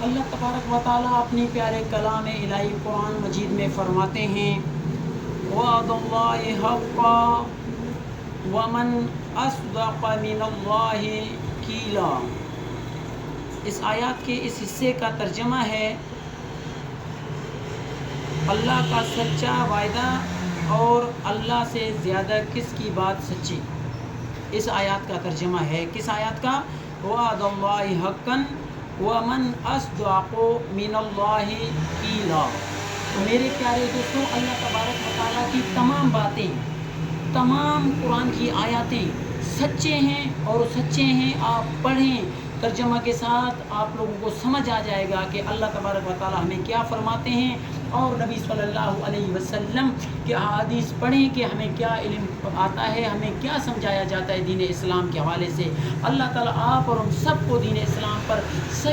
اللہ تبارک و تعالیٰ اپنی پیارے کلام الہی قرآن مجید میں فرماتے ہیں وعد اللہ حقا ومن اصدق من اللہ قیلا۔ اس آیات کے اس حصے کا ترجمہ ہے اللہ کا سچا وعدہ اور اللہ سے زیادہ کس کی بات سچی۔ اس آیات کا ترجمہ ہے کس آیات کا؟ وعد اللہ حقا ومن اصدق من اللہ قیلا۔ تو میرے پیارے دوستوں، اللہ تبارک و تعالیٰ کی تمام باتیں، تمام قرآن کی آیاتیں سچے ہیں اور سچے ہیں۔ آپ پڑھیں ترجمہ کے ساتھ، آپ لوگوں کو سمجھ آ جائے گا کہ اللہ تبارک و تعالیٰ ہمیں کیا فرماتے ہیں، اور نبی صلی اللہ علیہ وسلم کے احادیث پڑھیں کہ ہمیں کیا علم آتا ہے، ہمیں کیا سمجھایا جاتا ہے دین اسلام کے حوالے سے۔ اللہ تعالیٰ آپ اور ہم سب کو دین اسلام پر صحیح